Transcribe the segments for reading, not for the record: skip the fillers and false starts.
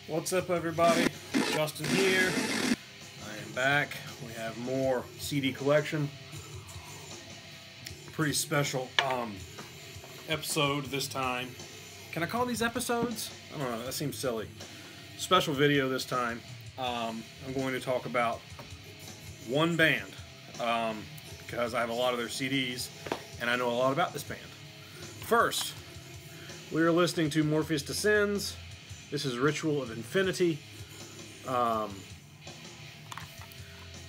What's up, everybody? Justin here. I am back. We have more CD collection. Pretty special episode this time. Can I call these episodes? I don't know. That seems silly. Special video this time. I'm going to talk about one band because I have a lot of their CDs and I know a lot about this band. First, we are listening to Morpheus Descends. This is Ritual of Infinity.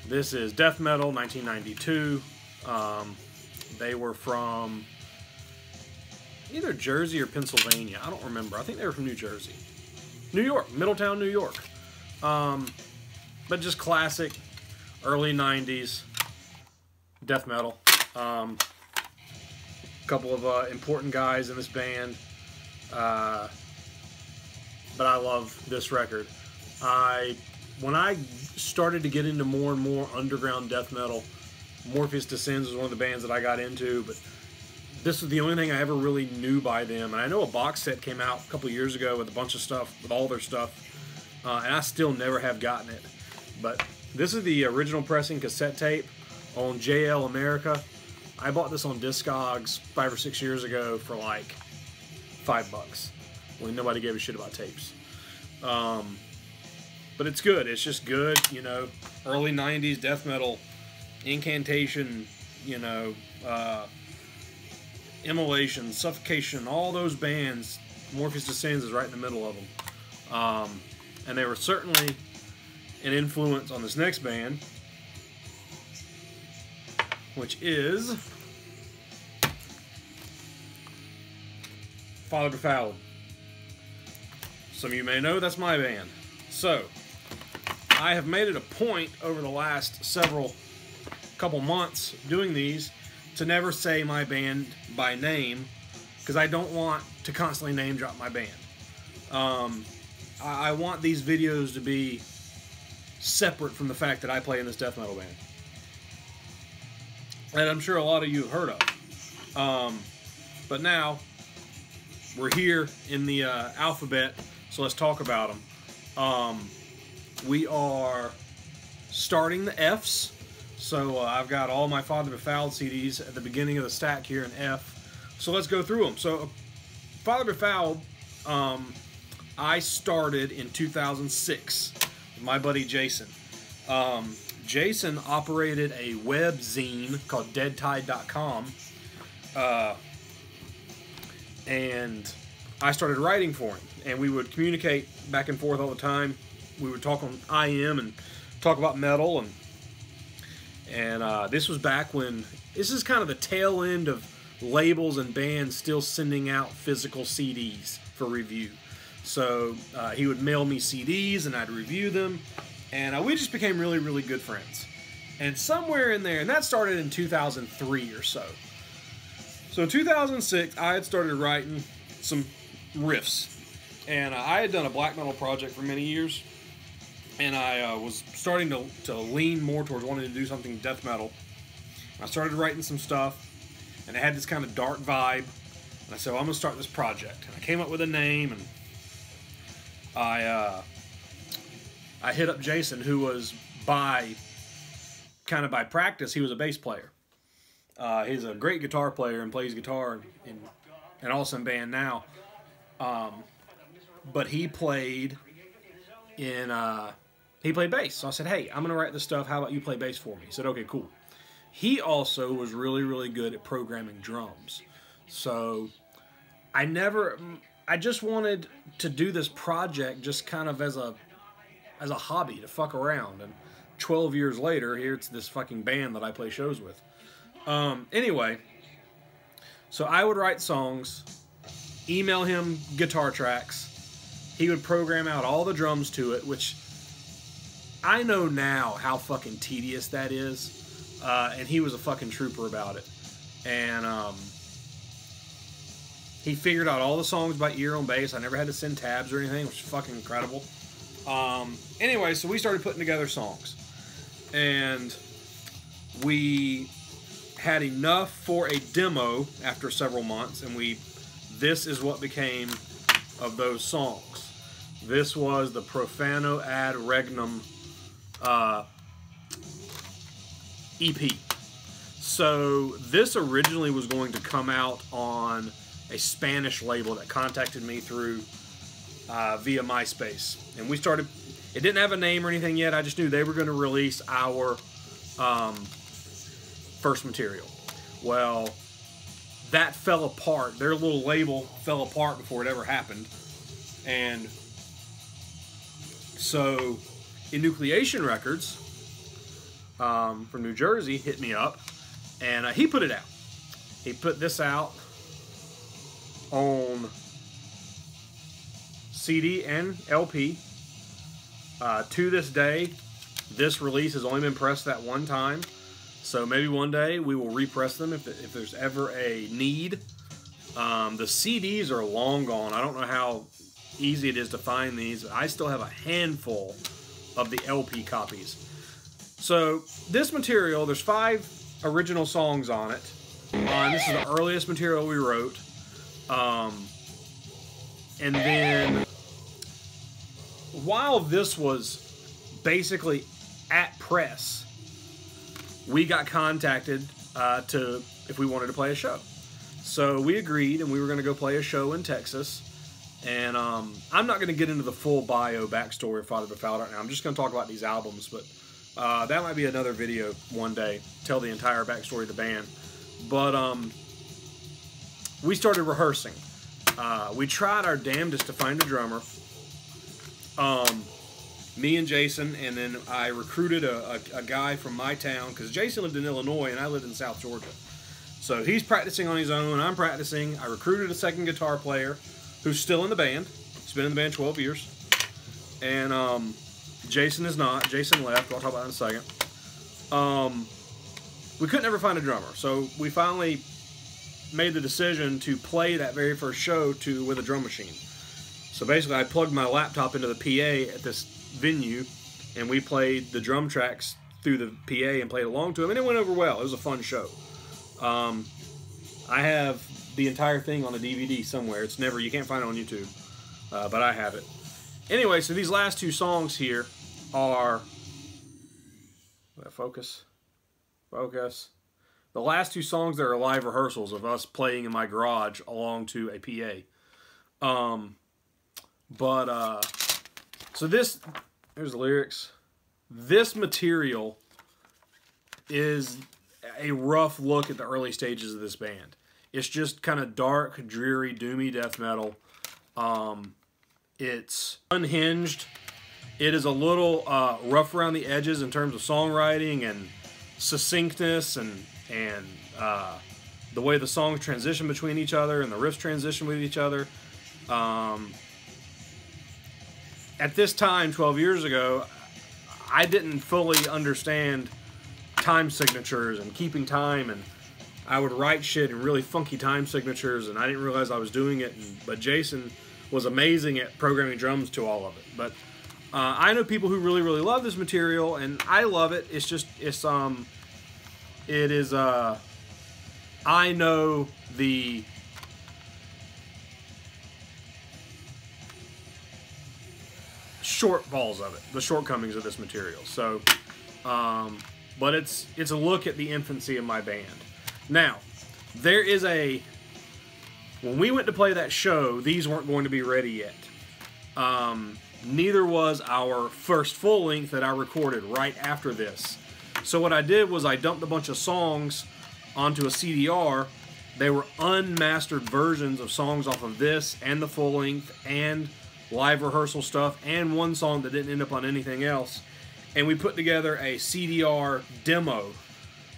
This is death metal, 1992. They were from either Jersey or Pennsylvania. I don't remember. I think they were from New Jersey. New York, Middletown, New York. But just classic, early 90s death metal. A couple of important guys in this band. But I love this record. When I started to get into more and more underground death metal, Morpheus Descends was one of the bands that I got into, but this was the only thing I ever really knew by them. And I know a box set came out a couple years ago with a bunch of stuff, with all their stuff, and I still never have gotten it. But this is the original pressing cassette tape on JL America. I bought this on Discogs 5 or 6 years ago for like $5 when nobody gave a shit about tapes. But it's good. It's just good, you know, early 90s death metal, Incantation, you know, Immolation, Suffocation, all those bands. Morpheus Descends is right in the middle of them. And they were certainly an influence on this next band, which is Befouled. Some of you may know that's my band. So, I have made it a point over the last couple months doing these to never say my band by name because I don't want to constantly name drop my band. I want these videos to be separate from the fact that I play in this death metal band. And I'm sure a lot of you have heard of. But now, we're here in the alphabet, so let's talk about them. We are starting the Fs. So I've got all my Father Befouled CDs at the beginning of the stack here in F. So let's go through them. So Father Befouled, I started in 2006 with my buddy Jason. Jason operated a web zine called deadtide.com. And I started writing for him. And we would communicate back and forth all the time. We would talk on IM and talk about metal. And this was back when, this is kind of the tail end of labels and bands still sending out physical CDs for review. So he would mail me CDs and I'd review them. And we just became really, really good friends. And somewhere in there, and that started in 2003 or so. So in 2006, I had started writing some riffs. And I had done a black metal project for many years. And I was starting to lean more towards wanting to do something death metal. I started writing some stuff. And it had this kind of dark vibe. And I said, well, I'm going to start this project. And I came up with a name. And I hit up Jason, who was by practice, he was a bass player. He's a great guitar player and plays guitar in an awesome band now. But he played bass. So I said, hey, I'm going to write this stuff. How about you play bass for me? He said, okay, cool. He also was really, really good at programming drums. So I just wanted to do this project just kind of as a hobby to fuck around. And 12 years later, here it's this fucking band that I play shows with. Anyway, so I would write songs, email him guitar tracks. He would program out all the drums to it, which I know now how fucking tedious that is. And he was a fucking trooper about it. And he figured out all the songs by ear on bass. I never had to send tabs or anything, which is fucking incredible. Anyway, so we started putting together songs. And we had enough for a demo after several months, and this is what became of those songs. This was the Profano Ad Regnum EP. So this originally was going to come out on a Spanish label that contacted me through via MySpace. And we started, it didn't have a name or anything yet, I just knew they were going to release our first material. Well, that fell apart. Their little label fell apart before it ever happened. And so Enucleation Records from New Jersey hit me up, and he put it out. He put this out on CD and LP. To this day, this release has only been pressed that one time. So maybe one day we will repress them if there's ever a need. The CDs are long gone. I don't know how easy it is to find these, but I still have a handful of the LP copies. So this material, there's 5 original songs on it. This is the earliest material we wrote. And then while this was basically at press, we got contacted if we wanted to play a show. So we agreed, and we were going to go play a show in Texas. And I'm not going to get into the full backstory of Father Befouled right now. I'm just going to talk about these albums, but that might be another video one day, tell the entire backstory of the band. But we started rehearsing. We tried our damnedest to find a drummer. Me and Jason, and then I recruited a guy from my town, because Jason lived in Illinois and I lived in South Georgia. So he's practicing on his own, I'm practicing. I recruited a second guitar player who's still in the band. He's been in the band 12 years. And Jason is not. Jason left. I'll talk about that in a second. We couldn't ever find a drummer, so we finally made the decision to play that very first show with a drum machine. So basically I plugged my laptop into the PA at this venue, and we played the drum tracks through the PA and played along to them, and it went over well. It was a fun show. I have the entire thing on a DVD somewhere. You can't find it on YouTube, but I have it. Anyway, so these last 2 songs here are, focus. The last 2 songs there are live rehearsals of us playing in my garage along to a PA. So this, there's the lyrics. This material is a rough look at the early stages of this band. It's just kind of dark, dreary, doomy death metal. It's unhinged. It is a little rough around the edges in terms of songwriting and succinctness and the way the songs transition between each other and the riffs transition with each other. At this time, 12 years ago, I didn't fully understand time signatures and keeping time, and I would write shit in really funky time signatures, and I didn't realize I was doing it. But Jason was amazing at programming drums to all of it. But I know people who really, really love this material, and I love it. It's just, I know the shortfalls of it, the shortcomings of this material. So, but it's a look at the infancy of my band. Now, there is when we went to play that show, these weren't going to be ready yet. Neither was our first full length that I recorded right after this. So what I did was I dumped a bunch of songs onto a CDR. They were unmastered versions of songs off of this and the full length and live rehearsal stuff and one song that didn't end up on anything else. And we put together a CDR demo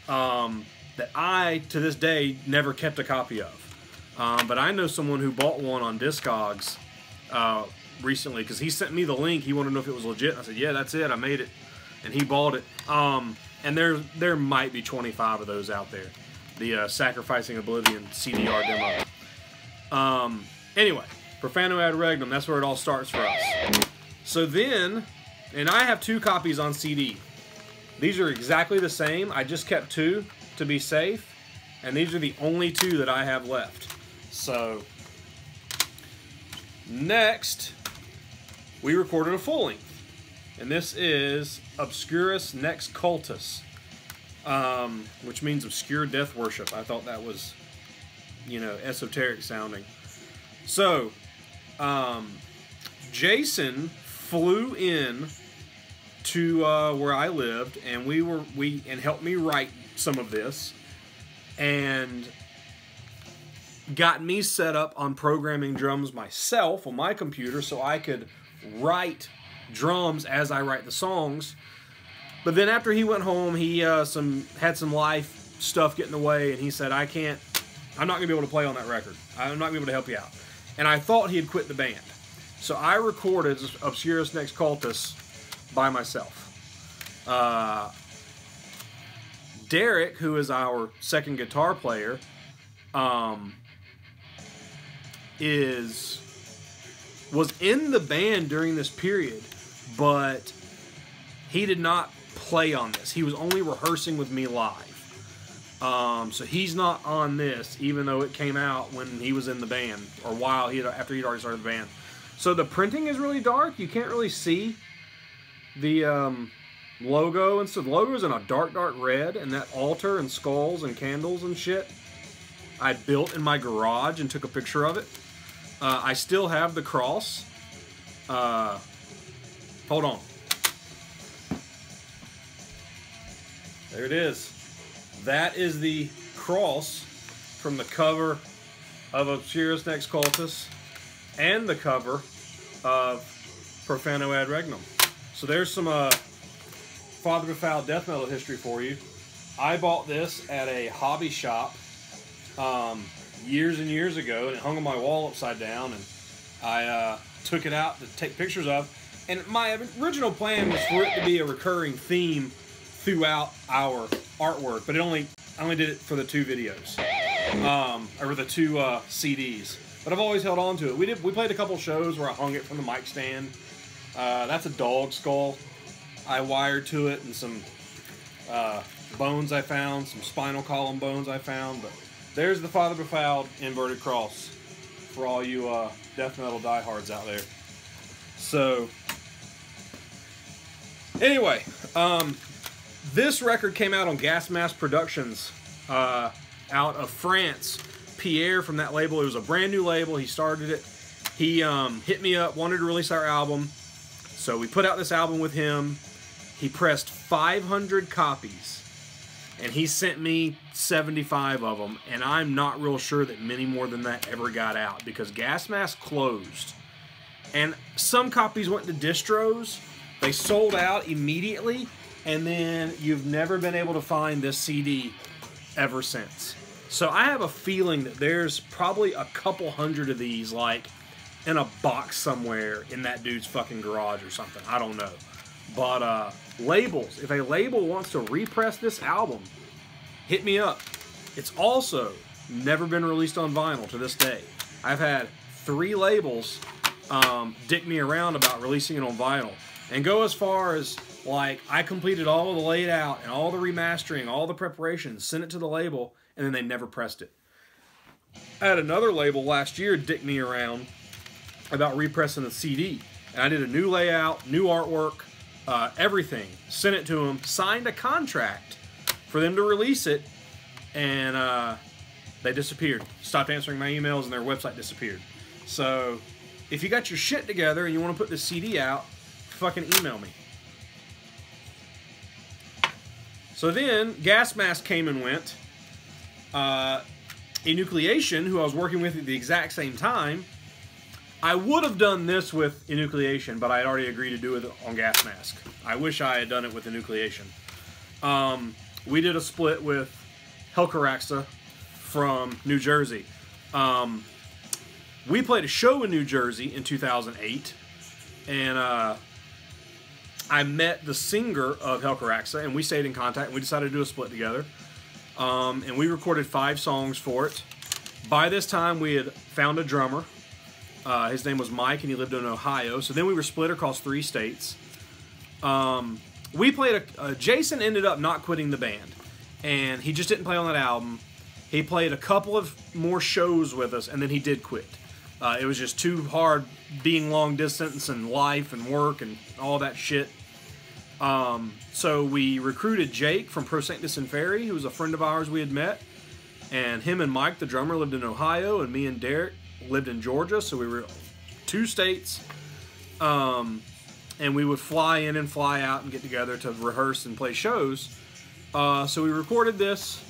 that I, to this day, never kept a copy of. But I know someone who bought one on Discogs recently, because he sent me the link. He wanted to know if it was legit. I said, yeah, that's it. I made it. And he bought it. And there might be 25 of those out there. The Sacrificing Oblivion CDR demo. Anyway, Profano Ad Regnum, that's where it all starts for us. So then, and I have 2 copies on CD. These are exactly the same. I just kept 2 to be safe. And these are the only 2 that I have left. So, next we recorded a full length. And this is Obscurus Nex Cultus, which means obscure death worship. I thought that was, you know, esoteric sounding. So, Jason flew in to where I lived, and and helped me write some of this, and got me set up on programming drums myself on my computer so I could write drums as I write the songs. But then after he went home, he had some life stuff get in the way, and he said, I'm not going to be able to play on that record. I'm not going to be able to help you out. And I thought he had quit the band. So I recorded Obscurus Nex Cultus by myself. Derek, who is our second guitar player, was in the band during this period, but he did not play on this. He was only rehearsing with me live. So he's not on this, even though it came out when he was in the band, or after he'd already started the band. So the printing is really dark. You can't really see the logo and stuff. The logo is in a dark, dark red, and that altar and skulls and candles and shit I built in my garage and took a picture of it. I still have the cross. Hold on. There it is. That is the cross from the cover of Obscurus Nex Cultus and the cover of Profano Ad Regnum. So there's some Father Befouled death metal history for you. I bought this at a hobby shop years and years ago, and it hung on my wall upside down, and I took it out to take pictures of. And my original plan was for it to be a recurring theme throughout our artwork, but I only did it for the 2 videos, or the 2 CDs. But I've always held on to it. We played a couple shows where I hung it from the mic stand. That's a dog skull I wired to it, and some bones I found, some spinal column bones I found. But there's the Father Befouled inverted cross for all you death metal diehards out there. So, anyway, this record came out on Gas Mask Productions out of France. Pierre from that label, it was a brand new label. He started it. He hit me up, wanted to release our album. So we put out this album with him. He pressed 500 copies, and he sent me 75 of them, and I'm not real sure that many more than that ever got out because Gas Mask closed. And some copies went to distros. They sold out immediately, and then you've never been able to find this CD ever since. So I have a feeling that there's probably a couple hundred of these, like, in a box somewhere in that dude's fucking garage or something. I don't know. But labels, if a label wants to repress this album, hit me up. It's also never been released on vinyl to this day. I've had 3 labels dick me around about releasing it on vinyl, and go as far as, like, I completed all of the layout and all the remastering, all the preparations, sent it to the label, and then they never pressed it. I had another label last year dick me around about repressing the CD, and I did a new layout, new artwork, everything, sent it to them, signed a contract for them to release it, and they disappeared. Stopped answering my emails, and their website disappeared. So if you got your shit together and you want to put this CD out, fucking email me. So then Gas Mask came and went. Enucleation, who I was working with at the exact same time, I would have done this with Enucleation, but I had already agreed to do it on Gas Mask. I wish I had done it with Enucleation. We did a split with Helcaraxa from New Jersey. We played a show in New Jersey in 2008, and I met the singer of Helcaraxa, and we stayed in contact, and we decided to do a split together. And we recorded 5 songs for it. By this time, we had found a drummer. His name was Mike, and he lived in Ohio. So then we were split across 3 states. We played Jason ended up not quitting the band, and he just didn't play on that album. He played a couple of more shows with us, and then he did quit. It was just too hard being long distance and life and work and all that shit. So we recruited Jake from Pro Sanctus and Ferry, who was a friend of ours we had met. And him and Mike, the drummer, lived in Ohio, and me and Derek lived in Georgia. So we were 2 states. And we would fly in and fly out and get together to rehearse and play shows. So we recorded this.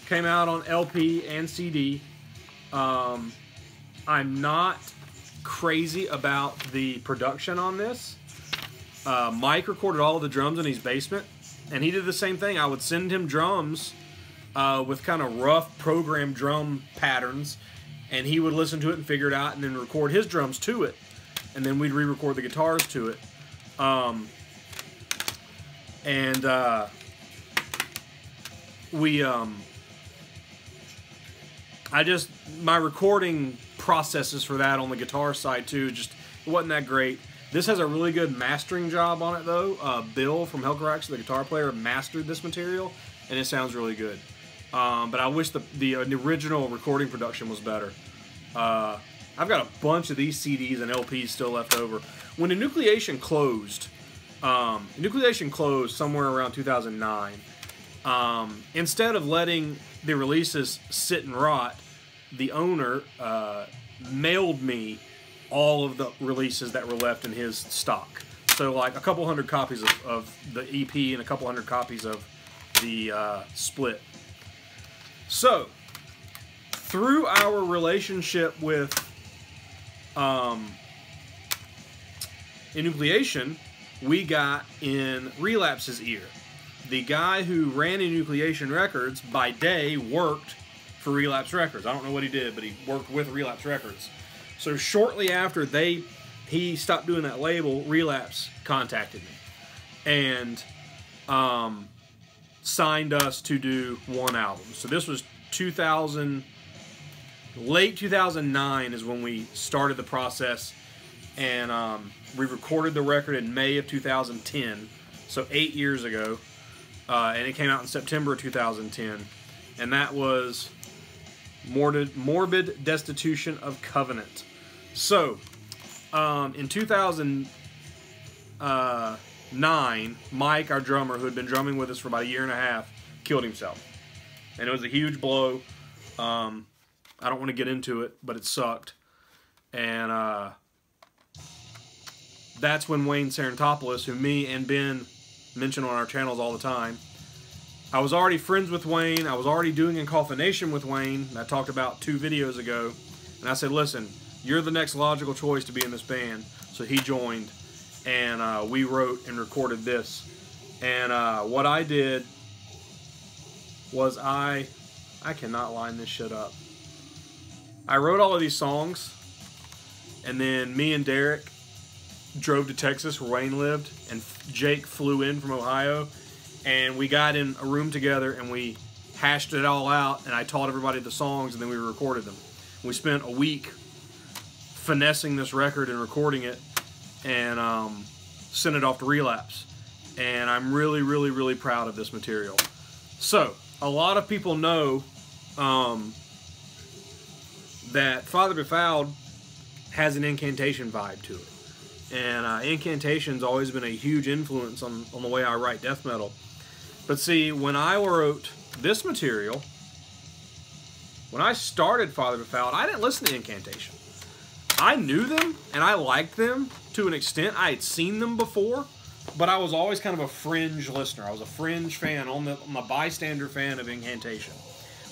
Came out on LP and CD. I'm not crazy about the production on this. Mike recorded all of the drums in his basement, and he did the same thing. I would send him drums with kind of rough programmed drum patterns, and he would listen to it and figure it out and then record his drums to it, and then we'd re-record the guitars to it. My recording processes for that on the guitar side too, just it wasn't that great. This has a really good mastering job on it though. Bill from Hellcarax, the guitar player, mastered this material, and it sounds really good. But I wish the original recording production was better. I've got a bunch of these CDs and LPs still left over. When Enucleation closed somewhere around 2009. Instead of letting the releases sit and rot, the owner mailed me all of the releases that were left in his stock. So like a couple hundred copies of the EP and a couple hundred copies of the split. So through our relationship with Enucleation, we got in Relapse's ear. The guy who ran Enucleation Records by day worked for Relapse Records. I don't know what he did, but he worked with Relapse Records. So shortly after he stopped doing that label, Relapse contacted me and signed us to do 1 album. So this was late 2009 is when we started the process, and we recorded the record in May of 2010, so 8 years ago, and it came out in September of 2010, and that was Morbid Destitution of Covenant. So, in 2009, Mike, our drummer, who had been drumming with us for about 1.5 years, killed himself. And it was a huge blow. I don't want to get into it, but it sucked. And that's when Wayne Sarantopoulos, who me and Ben mention on our channels all the time, I was already friends with Wayne. I was already doing Encoffination with Wayne, that I talked about 2 videos ago. And I said, listen, you're the next logical choice to be in this band. So he joined, and we wrote and recorded this. And what I did was I cannot line this shit up. I wrote all of these songs, and then me and Derek drove to Texas where Wayne lived, and Jake flew in from Ohio, and we got in a room together and we hashed it all out, and I taught everybody the songs, and then we recorded them. We spent a week finessing this record and recording it, and sent it off to Relapse. And I'm really, really, really proud of this material. So, a lot of people know that Father Befouled has an incantation vibe to it. And incantation's always been a huge influence on the way I write death metal. But see, when I wrote this material, when I started Father Befouled, I didn't listen to incantation. I knew them, and I liked them to an extent. I had seen them before, but I was always kind of a fringe listener. I was a fringe fan, I'm a bystander fan of incantation.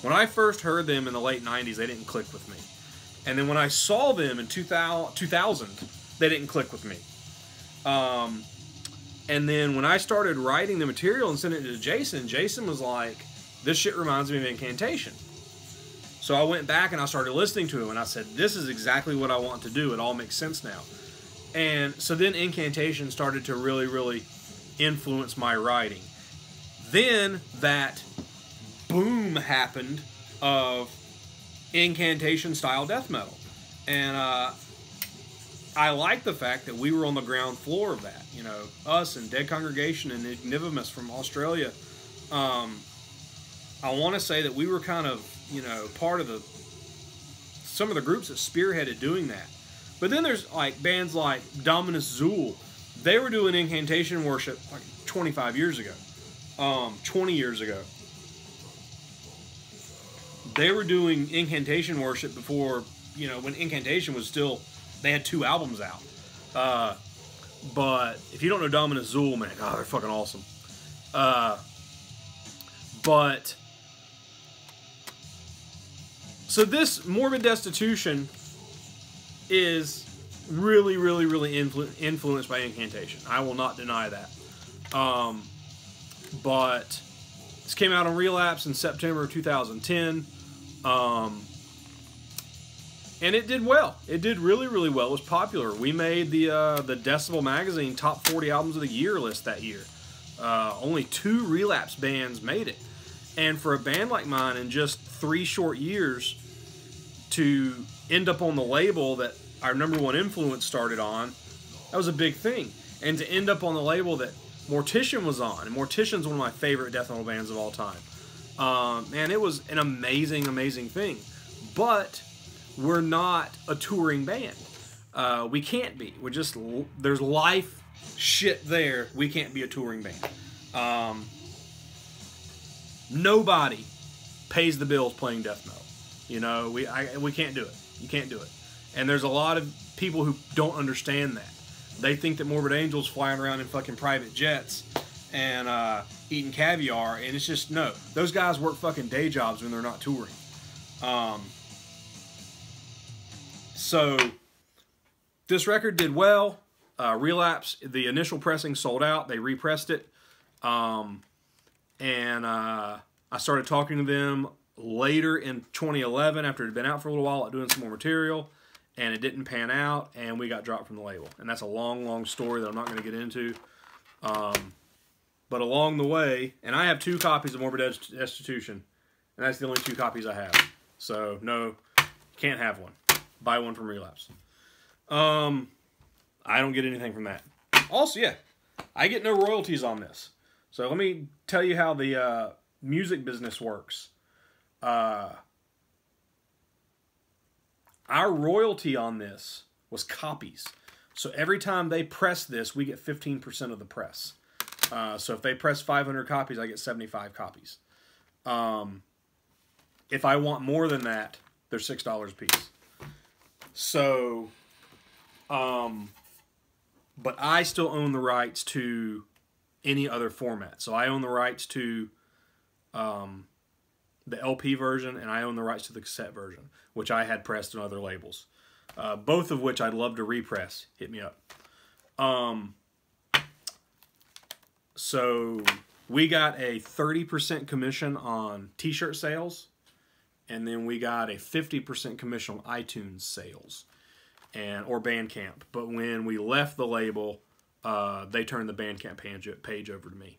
When I first heard them in the late 90s, they didn't click with me. And then when I saw them in 2000, they didn't click with me. And then when I started writing the material and sending it to Jason, Jason was like, this shit reminds me of incantation. So I went back and I started listening to him, and I said, this is exactly what I want to do. It all makes sense now. And so then incantation started to really, really influence my writing. Then that boom happened of incantation style death metal, and I like the fact that we were on the ground floor of that. You know, us and Dead Congregation and Ignivimus from Australia. I want to say that we were kind of, you know, part of the some of the groups that spearheaded doing that. But then there's like bands like Dominus Zool. They were doing incantation worship like 25 years ago, 20 years ago. They were doing incantation worship before, you know, when incantation was still, they had 2 albums out. But if you don't know Dominus Zool, man, God, they're fucking awesome. But so this Morbid Destitution is really, really, really influenced by incantation. I will not deny that. But this came out on Relapse in September of 2010. And it did well. It did really, really well. It was popular. We made the Decibel Magazine Top 40 Albums of the Year list that year. Only 2 Relapse bands made it. And for a band like mine, in just 3 short years, to end up on the label that our #1 influence started on, that was a big thing. And to end up on the label that Mortician was on, and Mortician's one of my favorite death metal bands of all time. Man, it was an amazing, amazing thing. But we're not a touring band. We can't be. We're just, there's life shit there. We can't be a touring band. Nobody pays the bills playing death metal. You know, we can't do it. You can't do it. And there's a lot of people who don't understand that. They think that Morbid Angel's flying around in fucking private jets and eating caviar, and it's just, no. Those guys work fucking day jobs when they're not touring. So this record did well. Relapse, the initial pressing sold out. They repressed it. And I started talking to them later in 2011 after it had been out for a little while, doing some more material, and it didn't pan out, and we got dropped from the label. And that's a long, long story that I'm not going to get into. But along the way, and I have 2 copies of Morbid Destitution, and that's the only 2 copies I have. So, no, can't have one. Buy one from Relapse. I don't get anything from that. Also, yeah, I get no royalties on this. So let me tell you how the music business works. Our royalty on this was copies. So every time they press this, we get 15% of the press. So if they press 500 copies, I get 75 copies. If I want more than that, they're $6 a piece. So, but I still own the rights to any other format. So I own the rights to the LP version, and I own the rights to the cassette version, which I had pressed on other labels. Both of which I'd love to repress. Hit me up. So we got a 30% commission on t-shirt sales, and then we got a 50% commission on iTunes sales or Bandcamp. But when we left the label, they turned the Bandcamp page over to me.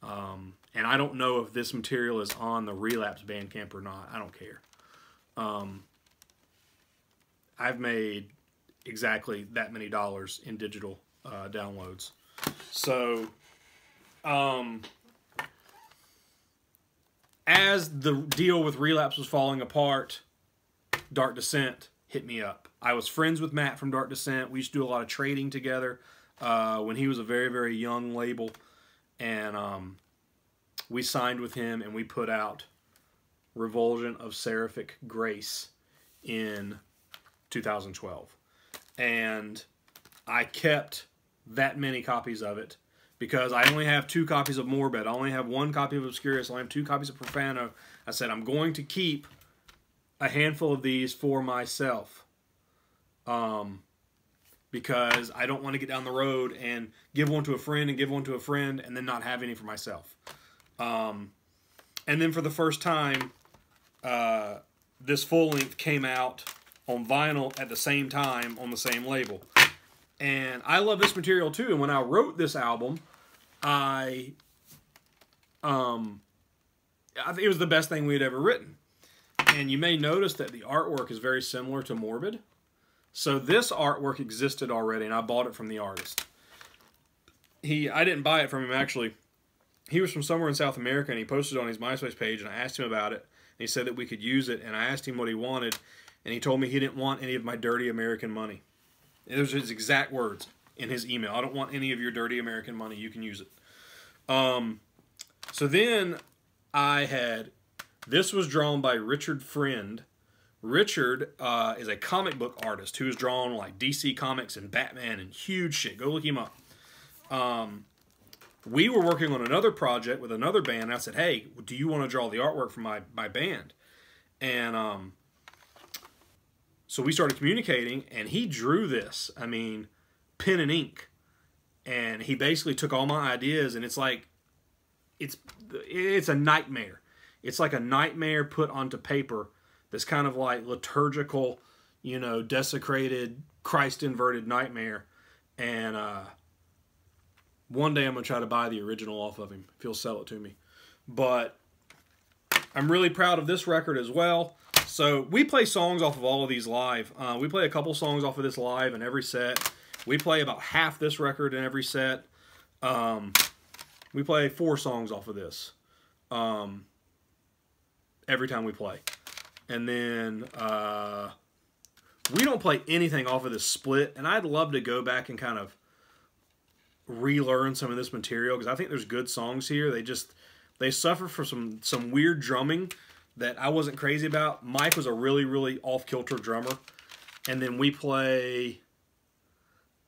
And I don't know if this material is on the Relapse Bandcamp or not. I don't care. I've made exactly that many dollars in digital downloads. So, as the deal with Relapse was falling apart, Dark Descent hit me up. I was friends with Matt from Dark Descent. We used to do a lot of trading together when he was a very, very young label. And we signed with him, and we put out Revulsion of Seraphic Grace in 2012. And I kept that many copies of it because I only have 2 copies of Morbid. I only have 1 copy of Obscurus. I only have 2 copies of Profano. I said, I'm going to keep a handful of these for myself. Because I don't want to get down the road and give one to a friend and give one to a friend and then not have any for myself. And then for the first time, this full length came out on vinyl at the same time on the same label. And I love this material too. And when I wrote this album, I think it was the best thing we had ever written. And you may notice that the artwork is very similar to Morbid. So this artwork existed already, and I bought it from the artist. I didn't buy it from him, actually. He was from somewhere in South America, and he posted it on his MySpace page, and I asked him about it. And he said that we could use it, and I asked him what he wanted. and he told me he didn't want any of my dirty American money. Those are his exact words in his email. I don't want any of your dirty American money. You can use it. So then this was drawn by Richard Friend. Richard is a comic book artist who's drawn like DC Comics and Batman and huge shit. Go look him up. We were working on another project with another band, and I said, hey, do you want to draw the artwork for my band? And so we started communicating, and he drew this. I mean, pen and ink. And he basically took all my ideas, and it's like, it's a nightmare. It's like a nightmare put onto paper. This kind of like liturgical, you know, desecrated, Christ-inverted nightmare. And one day I'm going to try to buy the original off of him, if he'll sell it to me. But I'm really proud of this record as well. So we play songs off of all of these live. We play a couple songs off of this live in every set. We play about half this record in every set. We play 4 songs off of this every time we play. And then we don't play anything off of this split. And I'd love to go back and kind of relearn some of this material, because I think there's good songs here. They suffer from some weird drumming that I wasn't crazy about. Mike was a really, really off-kilter drummer. And then we play...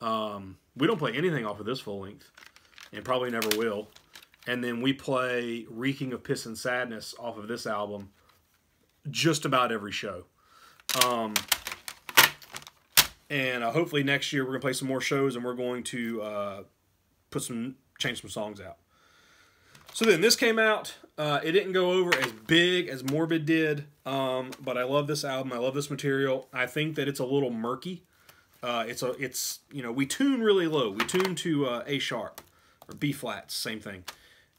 we don't play anything off of this full length, and probably never will. And then we play Reeking of Piss and Sadness off of this album just about every show. And hopefully next year we're going to play some more shows, and we're going to change some songs out. So then this came out. It didn't go over as big as Morbid did, but I love this album. I love this material. I think that it's a little murky. It's you know, we tune really low. We tune to A sharp or B flats, same thing.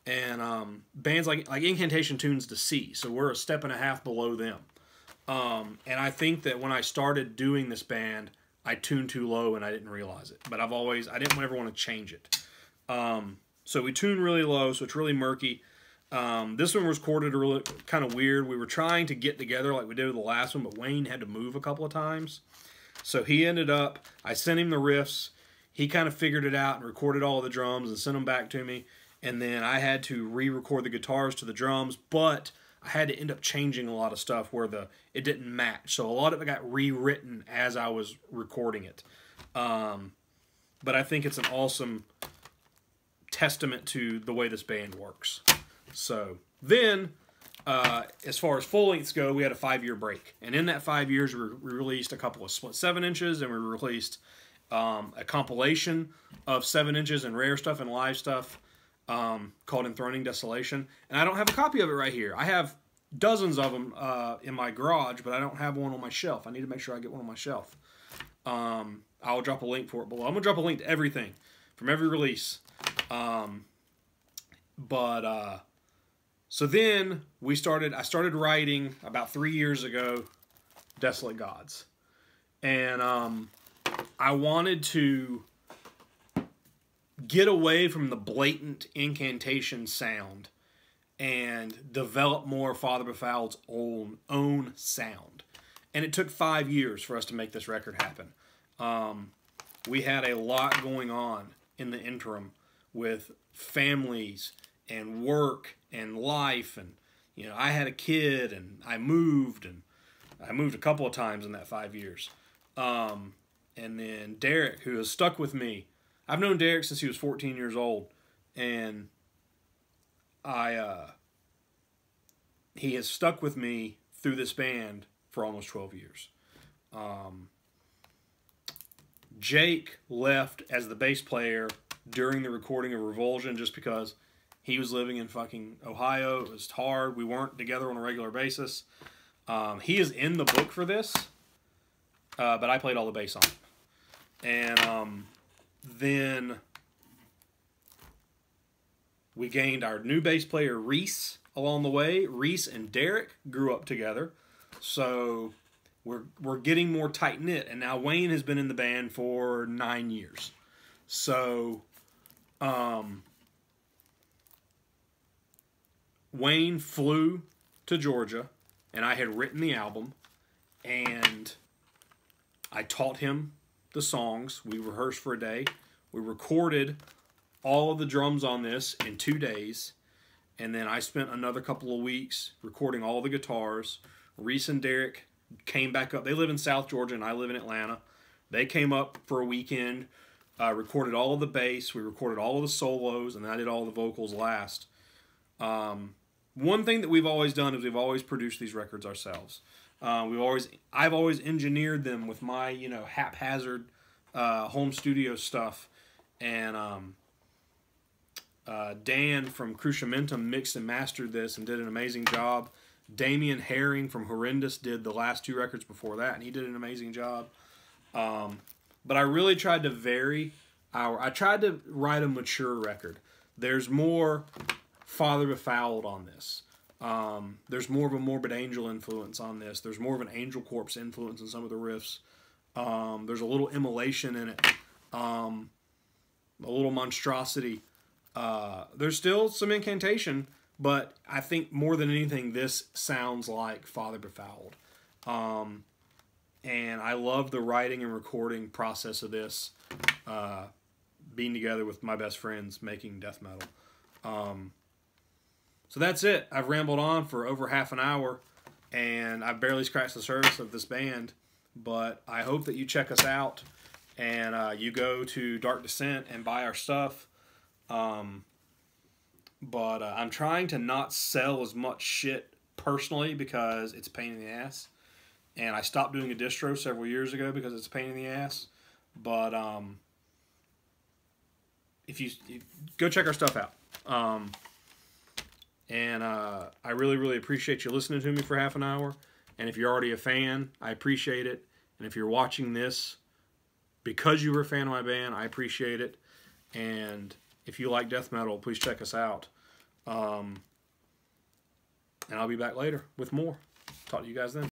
And bands like Incantation tunes to C, so we're a step and a half below them. And I think that when I started doing this band, I tuned too low and I didn't realize it. But I didn't ever want to change it. So we tune really low, so it's really murky. This one was recorded really kind of weird. We were trying to get together like we did with the last one, but Wayne had to move a couple of times. So he ended up, I sent him the riffs. He kind of figured it out and recorded all of the drums and sent them back to me. And then I had to re-record the guitars to the drums, but I had to end up changing a lot of stuff where it didn't match. So a lot of it got rewritten as I was recording it. But I think it's an awesome testament to the way this band works. So then, as far as full lengths go, we had a 5-year break. And in that 5 years, we released a couple of split 7 inches, and we released a compilation of 7 inches and rare stuff and live stuff called Enthroning Desolation. And I don't have a copy of it right here. I have dozens of them in my garage, but I don't have one on my shelf. I need to make sure I get one on my shelf. I'll drop a link for it below. I'm going to drop a link to everything from every release. So then I started writing about 3 years ago, Desolate Gods. And I wanted to get away from the blatant incantation sound and develop more Father Befouled's own sound. And it took 5 years for us to make this record happen. We had a lot going on in the interim with families and work and life, and you know, I had a kid and I moved a couple of times in that 5 years. And then Derek, who has stuck with me. I've known Derek since he was 14 years old, and he has stuck with me through this band for almost 12 years. Jake left as the bass player during the recording of Revulsion just because he was living in fucking Ohio. It was hard. We weren't together on a regular basis. He is in the book for this, but I played all the bass on it. And then we gained our new bass player, Reese, along the way. Reese and Derek grew up together, so we're getting more tight-knit. And now Wayne has been in the band for 9 years. So Wayne flew to Georgia, and I had written the album, and I taught him the songs. We rehearsed for a day. We recorded all of the drums on this in 2 days. And then I spent another couple of weeks recording all the guitars. Reese and Derek came back up. They live in South Georgia and I live in Atlanta. They came up for a weekend, recorded all of the bass. We recorded all of the solos, and then I did all the vocals last. One thing that we've always done is we've always produced these records ourselves. I've always engineered them with my, haphazard home studio stuff, and Dan from Cruciamentum mixed and mastered this and did an amazing job. Damian Herring from Horrendous did the last 2 records before that, and he did an amazing job. But I really tried to vary I tried to write a mature record. There's more Father Befouled on this. There's more of a Morbid Angel influence on this. There's more of an Angel Corpse influence in some of the riffs. There's a little immolation in it. A little monstrosity. There's still some incantation, but I think more than anything, this sounds like Father Befouled. And I love the writing and recording process of this, being together with my best friends making death metal. So that's it. I've rambled on for over half an hour, and I've barely scratched the surface of this band, but I hope that you check us out, and you go to Dark Descent and buy our stuff. But I'm trying to not sell as much shit personally because it's a pain in the ass. And I stopped doing a distro several years ago because it's a pain in the ass. But if you go check our stuff out. I really, really appreciate you listening to me for half an hour. And if you're already a fan, I appreciate it. And if you're watching this because you were a fan of my band, I appreciate it. And if you like death metal, please check us out. And I'll be back later with more. Talk to you guys then.